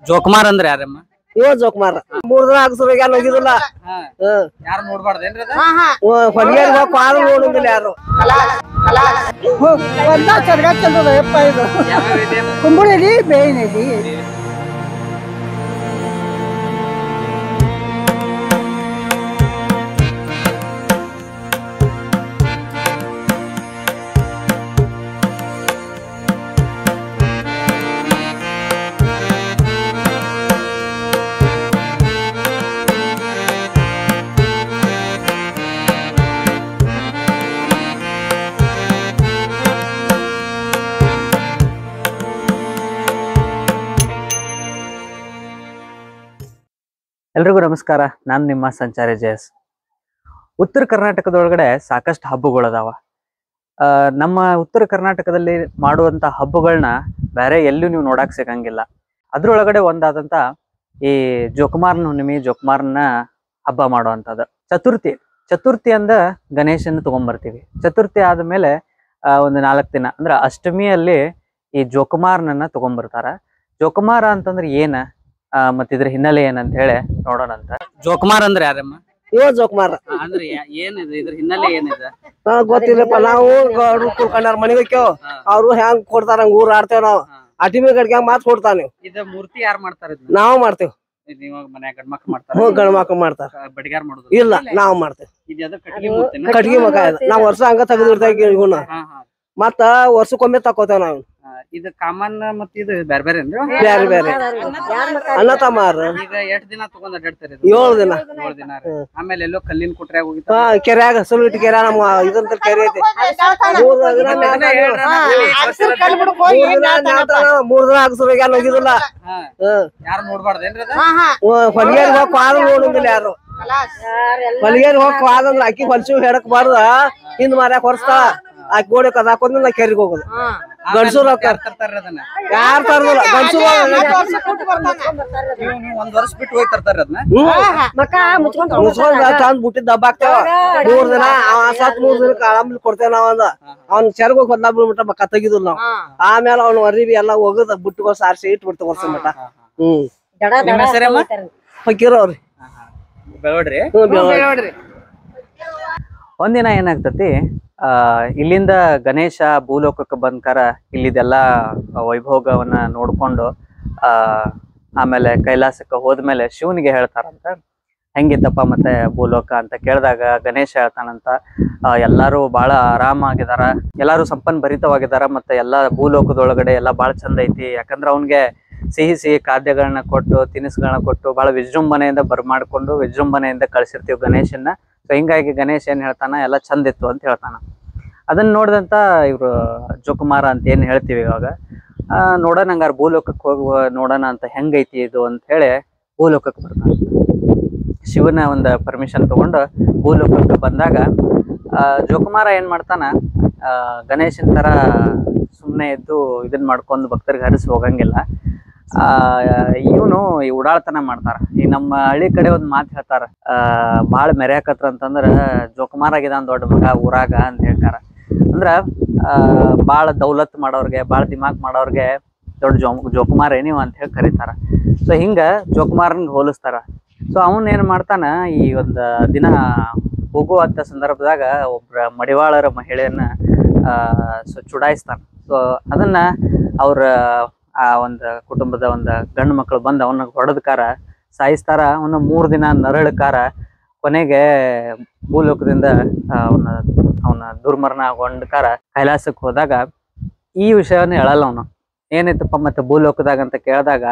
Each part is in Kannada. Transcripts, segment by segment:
ಜೋಕುಮಾರ್ ಅಂದ್ರೆ ಯಾರಮ್ಮ? ಇವ ಜೋಕುಮಾರ 3 ದಿನ ಆಗಸ್ರಿಗೆ ಯಾರು ಹೋಗಿದಿಲ್ಲ. ಯಾರು ನೋಡ್ಬಾರ್ದೇನ್ರಿ ಅದ? ಹೊಲಿಗೆರಿಗೆ ಹೋಗಿ ಕಾಲು ನೋಡುದಿಲ್ಲ ಯಾರು. ಒಂದ ಚರ್ಗ ಚಂದದ ಯಪ್ಪ ಇದು. ಕುಂಬಳದಿ ಬೇಯಿನದಿ. ಎಲ್ರಿಗೂ ನಮಸ್ಕಾರ. ನಾನು ನಿಮ್ಮ ಸಂಚಾರಿ ಜಯಸ್. ಉತ್ತರ ಕರ್ನಾಟಕದೊಳಗಡೆ ಸಾಕಷ್ಟು ಹಬ್ಬಗಳದಾವ. ನಮ್ಮ ಉತ್ತರ ಕರ್ನಾಟಕದಲ್ಲಿ ಮಾಡುವಂತ ಹಬ್ಬಗಳನ್ನ ಬೇರೆ ಎಲ್ಲೂ ನೀವು ನೋಡಕ್ ಸಿಗಂಗಿಲ್ಲ. ಅದ್ರೊಳಗಡೆ ಒಂದಾದಂತ ಈ ಜೋಕುಮಾರನ ಹುಣ್ಣಿಮೆ, ಜೋಕುಮಾರನ ಹಬ್ಬ ಮಾಡುವಂಥದ್ದು ಚತುರ್ಥಿ ಅಂದ ಗಣೇಶನ ತಗೊಂಡ್ಬರ್ತೀವಿ. ಚತುರ್ಥಿ ಆದ್ಮೇಲೆ ಒಂದು 4 ದಿನ ಅಂದ್ರೆ ಅಷ್ಟಮಿಯಲ್ಲಿ ಈ ಜೋಕುಮಾರನನ್ನ ತಗೊಂಡ್ಬರ್ತಾರ. ಜೋಕುಮಾರ ಅಂತಂದ್ರೆ ಏನ ಮತ್ತ ಇದ್ರ ಹಿನ್ನೆಲೆ ಏನಂತ ಹೇಳಿ ನೋಡೋಣ ಅಂತ. ಜೋಕುಮಾರ್ ಅಂದ್ರೆ ಯಾರಮ್ಮ? ಇವ ಜೋಕುಮಾರ ಅಂದ್ರೆ ಏನಿದೆ ಇದ್ರ ಹಿನ್ನೆಲೆ ಏನಿದೆ? ಗೊತ್ತಿಲ್ಲಪ್ಪ. ನಾವು ಕುಳ್ಕೊಂಡಾರ ಮನೆಗೆ ಹೋಗ್ಯವ್. ಅವ್ರು ಹೆಂಗ್ ಕೊಡ್ತಾರ ಹಂಗ ಊರ್ ಆಡ್ತೇವ್ ನಾವು. ಅಟಿಮಿ ಗಡ್ಗೆ ಮಾತ್ ಕೊಡ್ತಾನ. ಇದ ಮೂರ್ತಿ ಯಾರು ಮಾಡ್ತಾರ? ನಾವು ಮಾಡ್ತೇವ್. ಮನ್ಯಾಗ ಗಂಡ್ಮಕ್ಳು ಮಾಡ್ತಾರ? ಗಂಡ ಮಕ್ಳು ಮಾಡ್ತಾರ. ಬಡಿಗಾರ್ ಮಾಡುದು ಇಲ್ಲ, ನಾವ್ ಮಾಡ್ತೇವ್. ಕಟ್ಗಿ ಮಕ ನಾವ್ ವರ್ಷ ಹಂಗ ತೆಗೆದಿರ್ತೇವೆ ಇವನ್ನ. ಮತ್ತ ವರ್ಷಕ್ಕೊಮ್ಮೆ ತಕೋತೇವ್ ನಾವು. ಇದು ಕಾಮನ್ ಮತ್ತ ಇದು ಬೇರೆ ಬೇರೆ ಬೇರೆ ಬೇರೆ ಅಣ್ಣ ತಮ್ಮಾರ. ಈಗ ಎಷ್ಟ್ ದಿನ ತಗೊಂಡ್ ಅಡ್ಡಾಡ್ತಾರೆ? 7 ದಿನ. 7 ದಿನ. ಆಮೇಲೆ ಎಲ್ಲೋ ಕಲ್ಲಿನ ಕುಟ್ರ್ಯಾಗ ಹೋಗಿತ್ತ? ಕೆರ್ಯಾಗ ಸುಲ್ಬಿಟ್ಟು ಕೆರೆ ನಮ್ಮ ಇದಂತ ಕೆರೆ ಐತಿ. 3 ದಿನ ಆಗಸ್ರಿಗೆ ಯಾರು ಹೋಗಿದಿಲ್ಲ. ಯಾರು ನೋಡ್ಬಾರ್ದೇನ್ರಿ ಅದ? ಹೊಲಿಗೆರಿಗೆ ಹೋಗಿ ಕಾಲು ನೋಡುದಿಲ್ಲ ಯಾರು. ಹೊಲಿಗೆರಿಗೆ ಹೋಗಿ ಕಾಲು ಅಂದ್ರೆ ಅಕ್ಕಿ ಹೊಲ್ಸಿ ಹೇಳಕ್ ಬಾರ್ದ ಹಿಂದ್ ಮಾರ್ಯಾಕ ಹೊರಸ್ತಾ ಆಕಿ ಗೋಡೆ ಕದ ಹಾಕೊಂಡ್ ನಾ ಕೆರಿಗೆ ಹೋಗುದು. ಗಂಡಸೂರ್ ಯಾರು ತರದಿಲ್ಲ. ಗಂಡಸೂರ್ ಒಂದ್ ವರ್ಷ ಬಿಟ್ಟು ಹೋಗಿ ತರ್ತಾರ ಅದನ್ನ. ಮುಚ್ಕೊಂಡ್ ತಂದ್ ಬಿಟ್ಟಿದ್ ದಬ್ಬ ಆಗ್ತಾವ. 3 ದಿನ 3 ದಿನಕ್ಕೆ ಆರಾಮ್ಲಿ ಕೊಡ್ತೇವ್ ನಾವ್. ಅವ್ನ ಚೆರ್ಗ ಹೋಗಿ ಹೊದ್ಲಾ ಬಿಡ್ಬಿಟ್ಟ ಮಕ್ಕ ತೆಗಿದ್ರು ನಾವ್. ಆಮೇಲೆ ಅವ್ನ ಅರಿವಿ ಎಲ್ಲಾ ಹೋಗದ ಬುಟ್ಟಿಗೋ ಸಾರಿಸಿ ಇಟ್ಬಿಡ್ತ ವರ್ಷ ಮಟ. ಹೊಕ್ಕಿರೋವ್ರಿ ಬೆಳವಡ್ರಿ. ಒಂದಿನ ಏನಾಗ್ತತಿ, ಇಲ್ಲಿಂದ ಗಣೇಶ ಭೂಲೋಕಕ್ಕೆ ಬಂದ್ಕಾರ ಇಲ್ಲಿದೆಲ್ಲಾ ವೈಭೋಗವನ್ನ ನೋಡ್ಕೊಂಡು ಆಮೇಲೆ ಕೈಲಾಸಕ್ಕೆ ಹೋದ್ಮೇಲೆ ಶಿವನಿಗೆ ಹೇಳ್ತಾರಂತ, ಹೆಂಗಿತ್ತಪ್ಪ ಮತ್ತೆ ಭೂಲೋಕ ಅಂತ ಕೇಳಿದಾಗ ಗಣೇಶ ಹೇಳ್ತಾನಂತ, ಎಲ್ಲಾರು ಬಹಳ ಆರಾಮಾಗಿದಾರ, ಎಲ್ಲಾರು ಸಂಪನ್ ಭರಿತವಾಗಿದಾರ, ಮತ್ತೆ ಎಲ್ಲಾ ಭೂಲೋಕದೊಳಗಡೆ ಎಲ್ಲಾ ಬಹಳ ಚಂದ ಐತಿ. ಯಾಕಂದ್ರೆ ಅವನ್ಗೆ ಸಿಹಿ ಖಾದ್ಯಗಳನ್ನ ಕೊಟ್ಟು ತಿನಿಸುಗಳನ್ನ ಕೊಟ್ಟು ಬಹಳ ವಿಜೃಂಭಣೆಯಿಂದ ಬರ್ಮಾಡ್ಕೊಂಡು ವಿಜೃಂಭಣೆಯಿಂದ ಕಳ್ಸಿರ್ತೀವಿ ಗಣೇಶನ್ನ. ಸೊ ಹಿಂಗಾಗಿ ಗಣೇಶ್ ಏನ್ ಹೇಳ್ತಾನ, ಎಲ್ಲ ಚಂದ ಇತ್ತು ಅಂತ ಹೇಳ್ತಾನ. ಅದನ್ನ ನೋಡಿದಂತ ಇವ್ರು ಜೋಕುಮಾರ ಅಂತ ಏನ್ ಹೇಳ್ತೀವಿ ಇವಾಗ, ನೋಡೋಣ ಹಂಗಾರ ಭೂಲೋಕಕ್ಕೆ ಹೋಗುವ ನೋಡೋಣ ಅಂತ ಹೆಂಗೈತಿ ಇದು ಅಂತ ಹೇಳಿ ಭೂಲೋಕಕ್ಕೆ ಬರ್ತಾನ. ಶಿವನ ಒಂದು ಪರ್ಮಿಷನ್ ತಗೊಂಡು ಭೂಲೋಕಕ್ಕೆ ಬಂದಾಗ ಜೋಕುಮಾರ ಏನ್ ಮಾಡ್ತಾನ, ಗಣೇಶನ್ ತರ ಸುಮ್ಮನೆ ಇದ್ದು ಇದನ್ನ ಮಾಡ್ಕೊಂಡು ಭಕ್ತರಿಗೆ ಹರಿಸಿ ಹೋಗಂಗಿಲ್ಲ. ಇವನು ಈ ಉಡಾಳ್ತನ ಮಾಡ್ತಾರ. ಈ ನಮ್ಮ ಹಳ್ಳಿ ಕಡೆ ಒಂದ್ ಮಾತು ಹೇಳ್ತಾರ, ಬಾಳ ಮೆರ್ಯಾಕತ್ರ ಅಂತಂದ್ರ ಜೋಕುಮಾರ್ ಆಗಿದಾನ್ ದೊಡ್ಡ ಮಗ ಊರಾಗ ಅಂತ ಹೇಳ್ತಾರ. ಅಂದ್ರ ಬಾಳ ದೌಲತ್ ಮಾಡೋರ್ಗೆ, ಬಾಳ ದಿಮಾಕ್ ಮಾಡೋರ್ಗೆ ದೊಡ್ಡ ಜೋಕುಮಾರ್ ನೀವು ಅಂತ ಹೇಳಿ ಕರೀತಾರ. ಸೊ ಹಿಂಗ ಜೋಕುಮಾರನ್ ಹೋಲಿಸ್ತಾರ. ಸೊ ಅವನ್ ಏನ್ ಮಾಡ್ತಾನ, ಈ ಒಂದ್ ದಿನ ಹೋಗುವಂತ ಸಂದರ್ಭದಾಗ ಒಬ್ರ ಮಡಿವಾಳರ ಮಹಿಳೆಯನ್ನ ಚುಡಾಯಿಸ್ತಾನ. ಸೊ ಅದನ್ನ ಅವ್ರ ಆ ಒಂದು ಕುಟುಂಬದ ಒಂದು ಗಂಡು ಮಕ್ಕಳು ಬಂದು ಅವನ್ನ ಹೊಡೆದಕಾರ ಸಾಯಿಸ್ತಾರ. ಅವನ್ನ 3 ದಿನ ನರಳಕಾರ. ಕೊನೆಗೆ ಭೂಲೋಕದಿಂದ ಅವನ ದುರ್ಮರಣಗೊಂಡ್ಕಾರ ಕೈಲಾಸಕ್ಕೆ ಹೋದಾಗ ಈ ವಿಷಯವನ್ನ ಹೇಳಲ್ಲ ಅವನು. ಏನಿತ್ತಪ್ಪ ಮತ್ತೆ ಭೂಲೋಕದಾಗ ಅಂತ ಕೇಳಿದಾಗ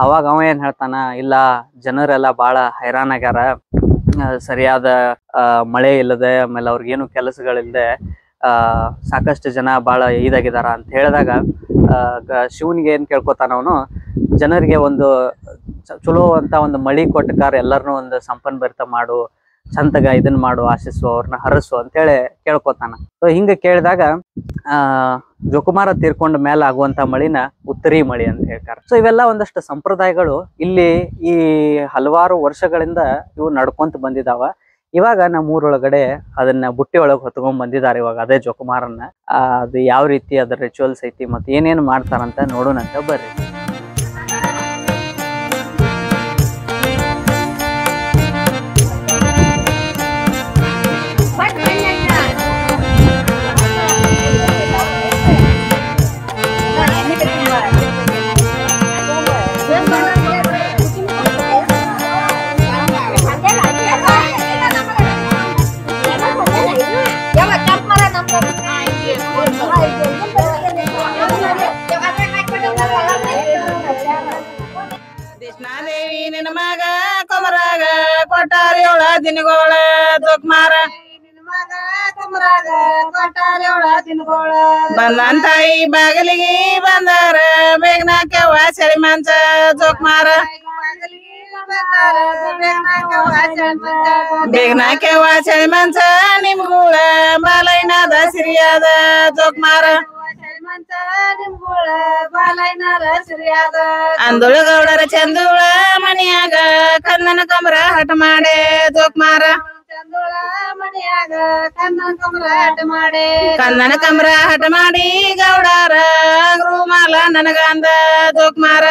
ಅವಾಗ ಅವ ಏನ್ ಹೇಳ್ತಾನ, ಇಲ್ಲ ಜನರೆಲ್ಲ ಬಾಳ ಹೈರಾಣಾಗ್ಯಾರ, ಸರಿಯಾದ ಮಳೆ ಇಲ್ಲದೆ, ಆಮೇಲೆ ಅವ್ರಿಗೇನು ಕೆಲಸಗಳಿಲ್ಲದೆ ಸಾಕಷ್ಟು ಜನ ಬಾಳ ಇದಾಗಿದಾರ ಅಂತ ಹೇಳಿದಾಗ ಶಿವನಿಗೆ ಏನ್ ಕೇಳ್ಕೊತಾನ ಅವನು, ಜನರಿಗೆ ಒಂದು ಚಲೋ ಅಂತ ಒಂದು ಮಳಿ ಕೊಟ್ಟಕಾರ ಎಲ್ಲರನ್ನೂ ಒಂದು ಸಂಪನ್ ಭರಿತ ಮಾಡು, ಚಂತಗ ಇದನ್ ಮಾಡು, ಆಶಿಸು, ಅವ್ರನ್ನ ಹರಸು ಅಂತ ಹೇಳಿ ಕೇಳ್ಕೊತಾನ. ಸೊ ಹಿಂಗ ಕೇಳಿದಾಗ ಜೋಕುಮಾರ ತೀರ್ಕೊಂಡ ಮೇಲೆ ಆಗುವಂತ ಮಳಿನ ಉತ್ತರಿ ಮಳಿ ಅಂತ ಹೇಳ್ತಾರೆ. ಸೊ ಇವೆಲ್ಲ ಒಂದಷ್ಟು ಸಂಪ್ರದಾಯಗಳು ಇಲ್ಲಿ ಈ ಹಲವಾರು ವರ್ಷಗಳಿಂದ ಇವು ನಡ್ಕೊಂತ ಬಂದಿದಾವ. ಇವಾಗ ನಮ್ಮ ಊರೊಳಗಡೆ ಅದನ್ನ ಬುಟ್ಟಿ ಒಳಗೆ ಹೊತ್ಕೊಂಡ್ ಬಂದಿದ್ದಾರೆ ಇವಾಗ ಅದೇ ಜೋಕುಮಾರನ್ನ. ಅದು ಯಾವ ರೀತಿ ಅದ್ರ ರಿಚುವಲ್ಸ್ ಐತಿ ಮತ್ತೆ ಏನೇನು ಮಾಡ್ತಾರಂತ ನೋಡೋಣಂತ ಬರ್ರಿ. ನಿನ್ನ ಮಗ ಕೊಮರಾಗ ಕೊಟ್ಟಾರ 7 ದಿನಗೋಳ ಜೋಕುಮಾರ ಬಂದನ್ ತಾಯಿ ಬಾಗಿಲಿಗೆ ಬಂದಾರ ಬೇಗನಾಕ್ಯವ ಚಳಿ ಮಂಚ ಜೋಕುಮಾರ ಬೇಗನಾಕ್ಯವ ಚಳಿ ಮಂಚ ನಿಮ್ಗೂಳ ಬಾಲೈನಾದ ಸಿರಿಯಾದ ಜೋಕುಮಾರ ಅಂದುಳ ಗೌಡರ ಚಂದುಳ ಮನಿಯಾಗ ಕನ್ನನ ಕಮರ ಹಠ ಮಾಡೆ ಜೋಕುಮಾರ ಕನ್ನನ ಕಮರ ಹಠ ಮಾಡಿ ಗೌಡರ ರೂಮಾಲ ನನಗಂದ ಜೋಕುಮಾರ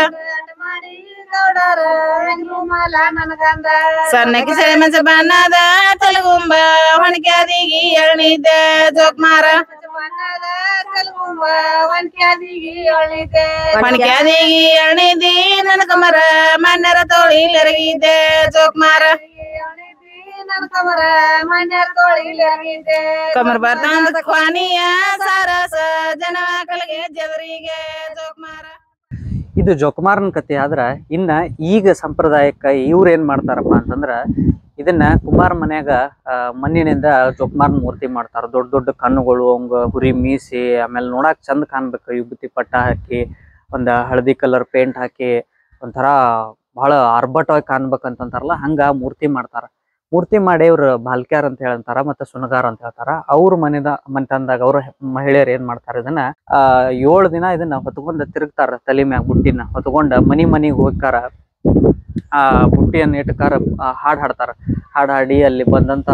ಸಣ್ಣಕ್ಕೆ ಸೆಳೆ ಮಂಚ ಬಣ್ಣದ ತಲಗುಂಬ ಹೊಣಕ್ಯಾದಿಗಿ ಎಳ್ನಿದ್ದೆ ಜೋಕುಮಾರ ಹೊಣಕ್ಯಾದಿಗಿ ಎಳ್ನಿದ್ದಿ ನನ್ನ ಕಮರ ಮಣ್ಣರ ತೋಳಿ ಎರಗಿದ್ದೆ ಜೋಕುಮಾರ ಕಮರ್ ಬರ್ತಾಂದ ಕ್ವಾನಿಯ ಸಾರಸ ಜನವ ಕಲಗೆ ಜದರಿಗೆ ಜೋಕುಮಾರ. ಇದು ಜೋಕುಮಾರನ ಕತೆ. ಆದ್ರ ಇನ್ನ ಈಗ ಸಂಪ್ರದಾಯಕ್ಕ ಇವ್ರ ಏನ್ ಮಾಡ್ತಾರಪ್ಪ ಅಂತಂದ್ರ ಇದನ್ನ ಕುಂಬಾರ ಮನ್ಯಾಗ ಮಣ್ಣಿನಿಂದ ಜೋಕುಮಾರನ ಮೂರ್ತಿ ಮಾಡ್ತಾರ. ದೊಡ್ಡ ದೊಡ್ಡ ಕಣ್ಣುಗಳು, ಅವಂಗ ಹುರಿ ಮೀಸಿ, ಆಮೇಲೆ ನೋಡಾಕ್ ಚಂದ ಕಾಣ್ಬೇಕು, ವಿಭೂತಿ ಪಟ್ಟ ಹಾಕಿ ಒಂದ ಹಳದಿ ಕಲರ್ ಪೇಂಟ್ ಹಾಕಿ ಒಂಥರ ಬಹಳ ಆರ್ಭಟವಾಗಿ ಕಾಣ್ಬೇಕಂತಾರಲ್ಲ ಹಂಗ ಮೂರ್ತಿ ಮಾಡ್ತಾರ. ಮೂರ್ತಿ ಮಾಡಿ ಇವ್ರು ಬಾಲ್ಕ್ಯಾರ್ ಅಂತ ಹೇಳ್ತಾರ, ಮತ್ತೆ ಸುಣಗಾರ ಅಂತ ಹೇಳ್ತಾರ. ಅವ್ರ ಮನೆತನದಾಗ ಅವ್ರ ಮಹಿಳೆಯರು ಏನ್ ಮಾಡ್ತಾರ, ಇದನ್ನ 7 ದಿನ ಇದನ್ನ ಹೊತ್ಕೊಂಡ್ ತಿರುಗ್ತಾರ. ತಲೆ ಮ್ಯಾಗ ಬುಟ್ಟಿನ ಹೊತ್ಕೊಂಡ ಮನಿಗ್ ಹೋಗ್ತಾರ. ಆ ಬುಟ್ಟಿಯನ್ನ ಇಟ್ಕಾರ, ಹಾಡ್ ಹಾಡ್ತಾರ. ಹಾಡ್ ಹಾಡಿ ಅಲ್ಲಿ ಬಂದಂತ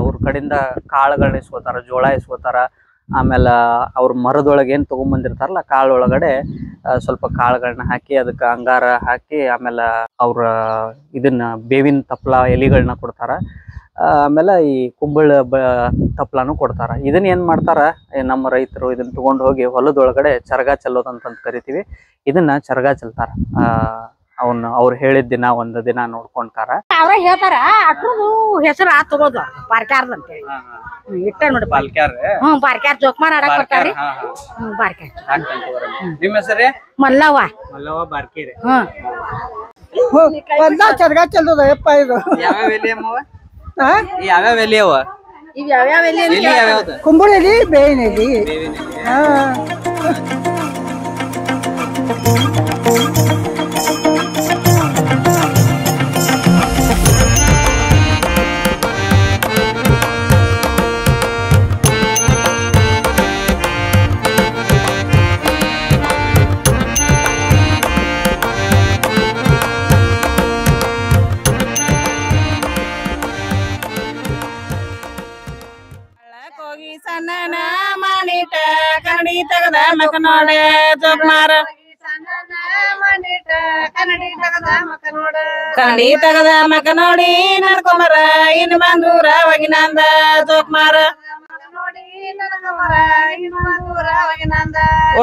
ಅವ್ರ ಕಡೆಯಿಂದ ಕಾಳುಗಳನ್ನ ಇಸ್ಕೋತಾರ, ಜೋಳ ಇಸ್ಕೋತಾರ. ಆಮೇಲೆ ಅವ್ರ ಮರದೊಳಗೆ ಏನ್ ತಗೊಂಡ್ಬಂದಿರ್ತಾರಲ್ಲ ಕಾಳು ಒಳಗಡೆ ಸ್ವಲ್ಪ ಕಾಳುಗಳನ್ನ ಹಾಕಿ ಅದಕ್ಕೆ ಅಂಗಾರ ಹಾಕಿ ಆಮೇಲೆ ಅವ್ರ ಇದನ್ನ ಬೇವಿನ ತಪ್ಪಲ ಎಲಿಗಳನ್ನ ಕೊಡ್ತಾರ. ಆಮೇಲೆ ಈ ಕುಂಬಳ ತಪ್ಪಲಾನು ಕೊಡ್ತಾರ. ಇದನ್ನ ಏನ್ ಮಾಡ್ತಾರ ನಮ್ಮ ರೈತರು, ಇದನ್ನ ತಗೊಂಡ್ ಹೋಗಿ ಹೊಲದೊಳಗಡೆ ಚರಗ ಚೆಲ್ಲೋದಂತ ಕರಿತೀವಿ. ಇದನ್ನ ಚರಗ ಚೆಲ್ತಾರ. ಅವ್ರು ಹೇಳಿದ ದಿನ ಒಂದ್ ದಿನ ನೋಡ್ಕೊಂತಾರ. ಅವ್ರ ಹೇಳ್ತಾರ ಅಟ್ರದು ಹೆಸರು ತಗೋದು ಪಾರ್ಕ್ಯಾರ್ದ ಅಂತ ಹೇಳಿ ಇಟ್ಟ ನೋಡಿ. ಪಾಲ್ಕ್ಯಾರ್ ಪಾರ್ಕ್ಯಾರ್ ಜೋಕುಮಾರ ಆಡಕ್ ಬರ್ತಾರಿ. ಪಾರ್ಕ್ಯಾರ್ ನಿಮ್ಮ ಹೆಸರೇ ಮಲ್ಲವ್ವ ಬಾರ್ಕೇರಿ. ಒಂದ ಚರ್ಗ ಚೆಲ್ಲೋದ ಯಪ್ಪ ಇದು. ಯಾವ್ಯಾವ ಎಲೆ ಅಮ್ಮವ? ಯಾವ್ಯಾವ ಎಲೆ ಅವ? ಇವ್ ಯಾವ್ಯಾವ ಎಲೆ? ಕುಂಬಳ ಎಲಿ, ಬೇವಿನ ಎಲಿ. ಸಣ್ಣನ ಮಾಡಿಟ ಕನ್ನಡಿ ತಗದ ಮಕ ನೋಡೆ ಜೋಕುಮಾರ ಕನ್ನಡಿ ತಗದ ಮಕ ನೋಡಿ ನನ್ ಕೊಮರ ಇನ್ನು ಬಂದೂರ ಒಗಿನಂದ ಜೋಕುಮಾರ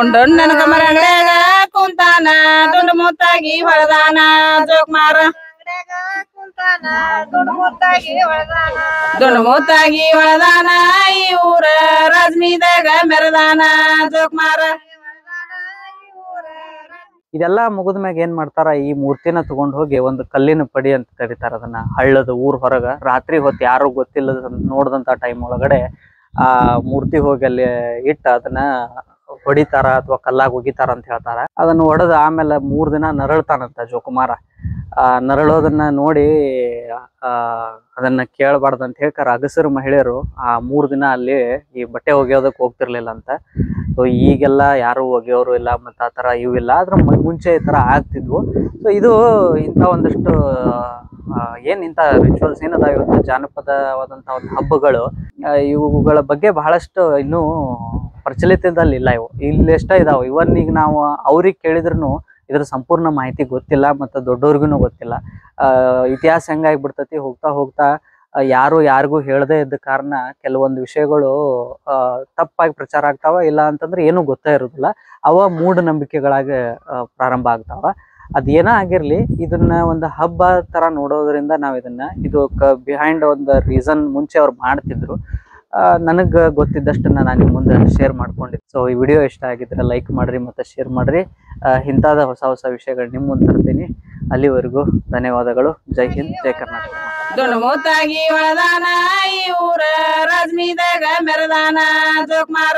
ಉಂಡೊಂಡ್ ನನ್ ಕಮರ ಅಂಗಡ್ಯಾಗ ಕುಂತಾನ ದುಂಡು ಮುತ್ತಾಗಿ ಹೊಳದಾನ ಜೋಕುಮಾರ ದುಂಡು ಮುತ್ತಾಗಿ ಹೊಳದಾನ ಈ ಊರ ರಜ್ಮಿದಾಗ ಮೆರದಾನ ಜೋಕುಮಾರ. ಇದೆಲ್ಲಾ ಮುಗಿದ್ಮ್ಯಾಗ ಏನ್ ಮಾಡ್ತಾರ, ಈ ಮೂರ್ತಿನ ತಗೊಂಡ್ ಹೋಗಿ ಒಂದು ಕಲ್ಲಿನ ಪಡಿ ಅಂತ ಕರೀತಾರ. ಅದನ್ನ ಹಳ್ಳದ ಊರ್ ಹೊರಗ ರಾತ್ರಿ ಹೊತ್ತು ಯಾರು ಗೊತ್ತಿಲ್ಲದ ನೋಡ್ದಂತ ಟೈಮ್ ಒಳಗಡೆ ಆ ಮೂರ್ತಿ ಹೋಗಿ ಅಲ್ಲಿ ಇಟ್ಟ ಅದನ್ನ ಹೊಡಿತಾರ ಅಥವಾ ಕಲ್ಲಾಗ ಒಗಿತಾರ ಅಂತ ಹೇಳ್ತಾರ. ಅದನ್ನ ಹೊಡೆದ ಆಮೇಲೆ 3 ದಿನ ನರಳ್ತಾನಂತ ಜೋಕುಮಾರ. ನರಳೋದನ್ನ ನೋಡಿ ಅದನ್ನ ಕೇಳಬಾರ್ದಂತ ಹೇಳ್ತಾರ. ಅಗಸರ ಮಹಿಳೆಯರು ಆ 3 ದಿನ ಅಲ್ಲಿ ಈ ಬಟ್ಟೆ ಒಗೆಯೋದಕ್ಕೆ ಹೋಗ್ತಿರ್ಲಿಲ್ಲ ಅಂತ. ಸೊ ಈಗೆಲ್ಲ ಯಾರು ಒಗೆಯೋರು ಇಲ್ಲ, ಮತ್ತ ಆ ತರ ಇವಿಲ್ಲ. ಆದ್ರ ಮುಂಚೆ ಈ ತರ ಆಗ್ತಿದ್ವು. ಸೊ ಇದು ಇಂಥ ಒಂದಷ್ಟು ಇಂಥ ರಿಚುವಲ್ಸ್ ಏನದ ಇವತ್ತು ಜಾನಪದವಾದಂತ ಒಂದು ಹಬ್ಬಗಳು, ಇವುಗಳ ಬಗ್ಗೆ ಬಹಳಷ್ಟು ಇನ್ನೂ ಪ್ರಚಲಿತದಲ್ಲಿ ಇಲ್ಲ. ಇಲ್ಲೆಷ್ಟ ಇದಾವ. ಇವನ್ ಈಗ ನಾವು ಅವ್ರಿಗೆ ಕೇಳಿದ್ರು ಇದ್ರ ಸಂಪೂರ್ಣ ಮಾಹಿತಿ ಗೊತ್ತಿಲ್ಲ, ಮತ್ತು ದೊಡ್ಡವ್ರಿಗೂ ಗೊತ್ತಿಲ್ಲ. ಇತಿಹಾಸ ಹೆಂಗಾಗ್ಬಿಡ್ತೈತಿ, ಹೋಗ್ತಾ ಹೋಗ್ತಾ ಯಾರು ಯಾರಿಗೂ ಹೇಳದೇ ಇದ್ದ ಕಾರಣ ಕೆಲವೊಂದು ವಿಷಯಗಳು ತಪ್ಪಾಗಿ ಪ್ರಚಾರ ಆಗ್ತಾವ. ಇಲ್ಲ ಅಂತಂದ್ರೆ ಏನೂ ಗೊತ್ತೇ ಇರೋದಿಲ್ಲ. ಅವ ಮೂಢನಂಬಿಕೆಗಳಾಗಿ ಪ್ರಾರಂಭ ಆಗ್ತಾವ. ಅದೇನ ಆಗಿರ್ಲಿ, ಇದನ್ನ ಒಂದು ಹಬ್ಬ ತರ ನೋಡೋದ್ರಿಂದ ನಾವ್ ಇದನ್ನ ಇದು ಬಿಹೈಂಡ್ ಒಂದು ರೀಸನ್ ಮುಂಚೆ ಅವ್ರು ಮಾಡ್ತಿದ್ರು. ನನಗೆ ಗೊತ್ತಿದ್ದಷ್ಟನ್ನ ನಾನು ನಿಮ್ಮ ಮುಂದೆ ಶೇರ್ ಮಾಡ್ಕೊಂಡಿದ್ದೆ. ಸೊ ಈ ವಿಡಿಯೋ ಇಷ್ಟ ಆಗಿದ್ರೆ ಲೈಕ್ ಮಾಡ್ರಿ ಮತ್ತು ಶೇರ್ ಮಾಡ್ರಿ. ಇಂಥದ ಹೊಸ ಹೊಸ ವಿಷಯಗಳು ನಿಮ್ಮ ಮುಂದೆ ತರ್ತೀನಿ. ಅಲ್ಲಿವರೆಗೂ ಧನ್ಯವಾದಗಳು. ಜೈ ಹಿಂದ್, ಜೈ ಕರ್ನಾಟಕ. ದೊಡ್ಡ ಒಳದಾನ ಈ ಊರ ರಜ್ಮಿದಾಗ ಮೆರದಾನ ಜೋಕ್ಮಾರ